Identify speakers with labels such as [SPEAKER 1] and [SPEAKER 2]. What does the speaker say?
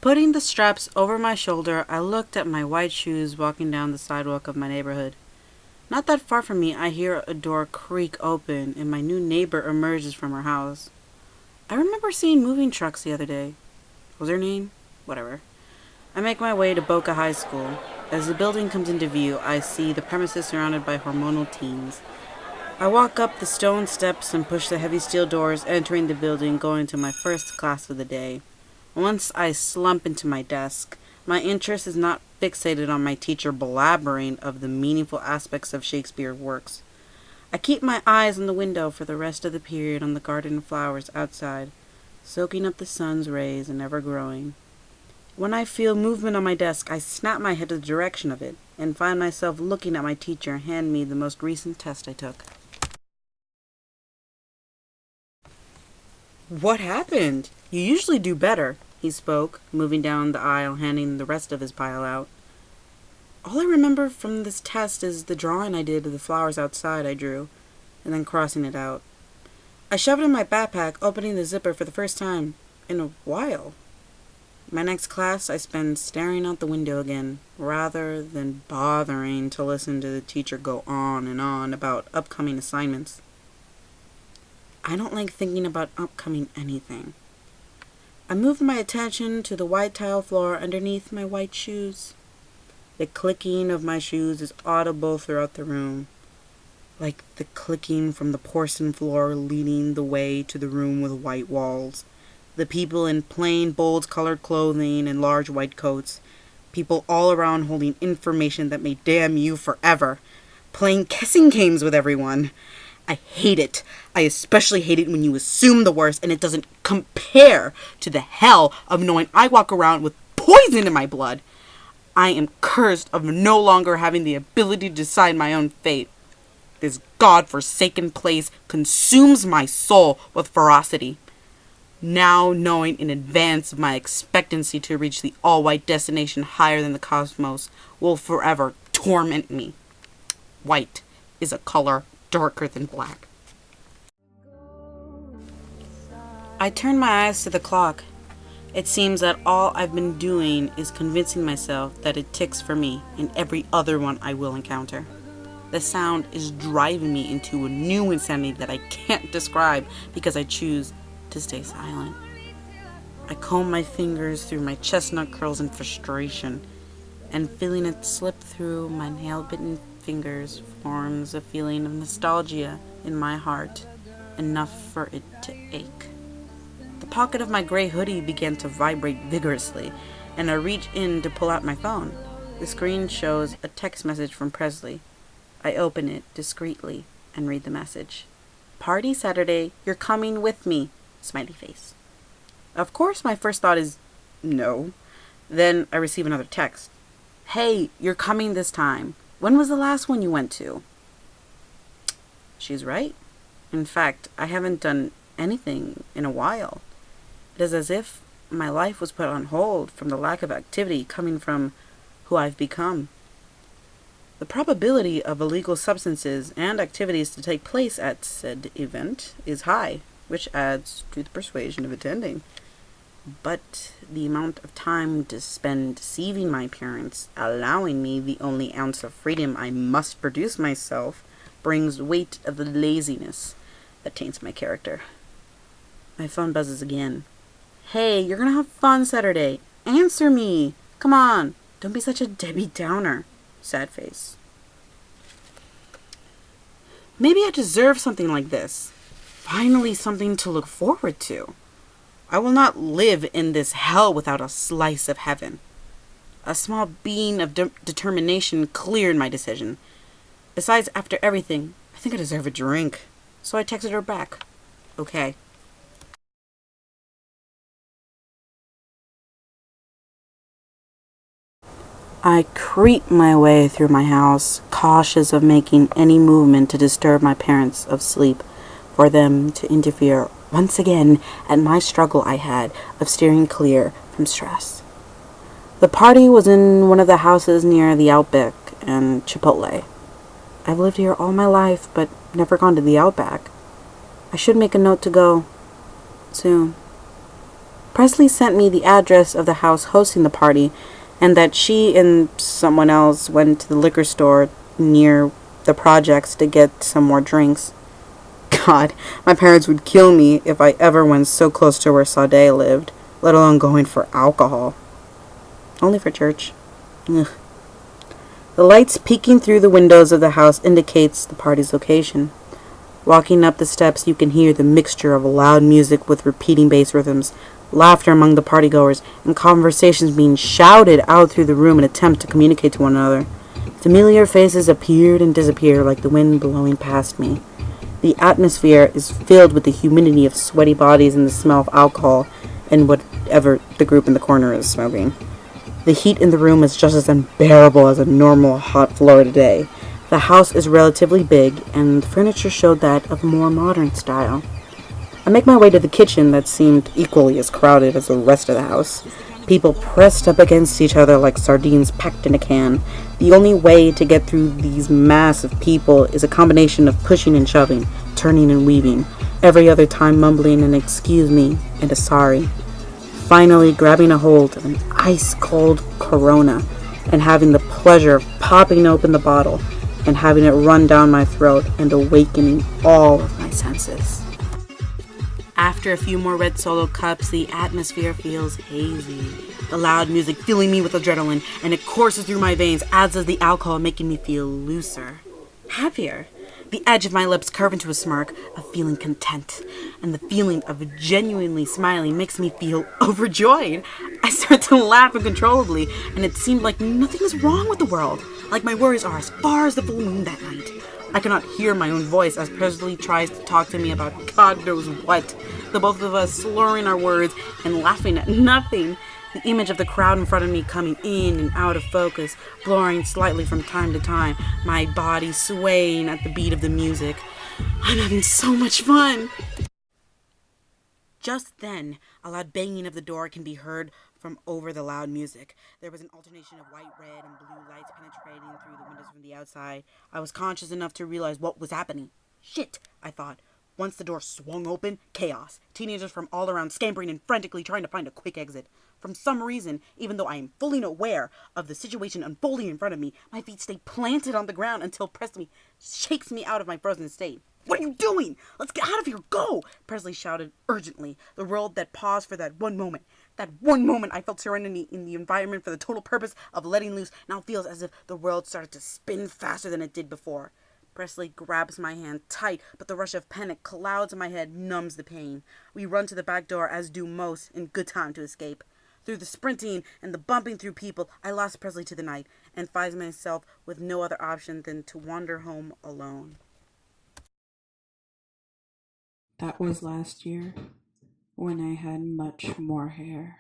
[SPEAKER 1] Putting the straps over my shoulder, I looked at my white shoes walking down the sidewalk of my neighborhood. Not that far from me, I hear a door creak open and my new neighbor emerges from her house. I remember seeing moving trucks the other day. What was her name? Whatever. I make my way to Boca High School. As the building comes into view, I see the premises surrounded by hormonal teens. I walk up the stone steps and push the heavy steel doors, entering the building, going to my first class of the day. Once I slump into my desk, my interest is not fixated on my teacher blabbering of the meaningful aspects of Shakespeare's works. I keep my eyes on the window for the rest of the period on the garden flowers outside, soaking up the sun's rays and ever growing. When I feel movement on my desk, I snap my head to the direction of it and find myself looking at my teacher hand me the most recent test I took. "What happened? You usually do better," he spoke, moving down the aisle, handing the rest of his pile out. "All I remember from this test is the drawing I did of the flowers outside I drew, and then crossing it out. I shoved it in my backpack, opening the zipper for the first time in a while. My next class I spend staring out the window again, rather than bothering to listen to the teacher go on and on about upcoming assignments. I don't like thinking about upcoming anything. I moved my attention to the white tile floor underneath my white shoes. The clicking of my shoes is audible throughout the room, like the clicking from the porcelain floor leading the way to the room with white walls. The people in plain, bold-colored clothing and large white coats. People all around holding information that may damn you forever. Playing guessing games with everyone. I hate it. I especially hate it when you assume the worst and it doesn't compare to the hell of knowing I walk around with poison in my blood. I am cursed of no longer having the ability to decide my own fate. This God-forsaken place consumes my soul with ferocity. Now knowing in advance of my expectancy to reach the all-white destination higher than the cosmos will forever torment me. White is a color darker than black." I turn my eyes to the clock. It seems that all I've been doing is convincing myself that it ticks for me and every other one I will encounter. The sound is driving me into a new insanity that I can't describe because I choose to stay silent. I comb my fingers through my chestnut curls in frustration, and feeling it slip through my nail-bitten fingers forms a feeling of nostalgia in my heart, enough for it to ache. The pocket of my gray hoodie began to vibrate vigorously, and I reach in to pull out my phone. The screen shows a text message from Presley. I open it discreetly and read the message. "Party Saturday, you're coming with me," smiley face. Of course, my first thought is no. Then I receive another text. "Hey, you're coming this time. When was the last one you went to?" She's right. In fact, I haven't done anything in a while. It is as if my life was put on hold from the lack of activity coming from who I've become. The probability of illegal substances and activities to take place at said event is high, which adds to the persuasion of attending. But the amount of time to spend deceiving my parents, allowing me the only ounce of freedom I must produce myself, brings weight of the laziness that taints my character. My phone buzzes again. "Hey, you're gonna have fun Saturday. Answer me. Come on. Don't be such a Debbie Downer." Sad face. Maybe I deserve something like this. Finally something to look forward to. I will not live in this hell without a slice of heaven. A small beam of determination cleared my decision. Besides, after everything, I think I deserve a drink. So I texted her back. Okay. I creep my way through my house, cautious of making any movement to disturb my parents of sleep, for them to interfere once again at my struggle I had of steering clear from stress. The party was in one of the houses near the Outback and Chipotle. I've lived here all my life, but never gone to the Outback. I should make a note to go soon. Presley sent me the address of the house hosting the party, and that she and someone else went to the liquor store near the projects to get some more drinks. God, my parents would kill me if I ever went so close to where Sade lived, let alone going for alcohol. Only for church. Ugh. The lights peeking through the windows of the house indicates the party's location. Walking up the steps, you can hear the mixture of loud music with repeating bass rhythms, laughter among the partygoers, and conversations being shouted out through the room in an attempt to communicate to one another. Familiar faces appeared and disappeared like the wind blowing past me. The atmosphere is filled with the humidity of sweaty bodies and the smell of alcohol and whatever the group in the corner is smoking. The heat in the room is just as unbearable as a normal hot Florida day. The house is relatively big, and the furniture showed that of more modern style. I make my way to the kitchen that seemed equally as crowded as the rest of the house. People pressed up against each other like sardines packed in a can. The only way to get through these mass of people is a combination of pushing and shoving, turning and weaving, every other time mumbling an excuse me and a sorry. Finally grabbing a hold of an ice-cold Corona and having the pleasure of popping open the bottle and having it run down my throat and awakening all of my senses. After a few more red Solo cups, the atmosphere feels hazy. The loud music filling me with adrenaline, and it courses through my veins, as does the alcohol, making me feel looser, happier. The edge of my lips curve into a smirk of feeling content, and the feeling of genuinely smiling makes me feel overjoyed. I start to laugh uncontrollably, and it seemed like nothing is wrong with the world, like my worries are as far as the full moon that night. I cannot hear my own voice as Presley tries to talk to me about God knows what, the both of us slurring our words and laughing at nothing. The image of the crowd in front of me coming in and out of focus, blurring slightly from time to time, my body swaying at the beat of the music. I'm having so much fun! Just then, a loud banging of the door can be heard from over the loud music. There was an alternation of white, red, and blue lights penetrating through the windows from the outside. I was conscious enough to realize what was happening. Shit, I thought. Once the door swung open, chaos. Teenagers from all around scampering and frantically trying to find a quick exit. For some reason, even though I am fully aware of the situation unfolding in front of me, my feet stay planted on the ground until Presley shakes me out of my frozen state. What are you doing? Let's get out of here, go! Presley shouted urgently. The world that paused for that one moment. That one moment I felt serenity in the environment for the total purpose of letting loose now feels as if the world started to spin faster than it did before. Presley grabs my hand tight, but the rush of panic clouds in my head numbs the pain. We run to the back door, as do most, in good time to escape. Through the sprinting and the bumping through people, I lost Presley to the night, and find myself with no other option than to wander home alone. That was last year, when I had much more hair.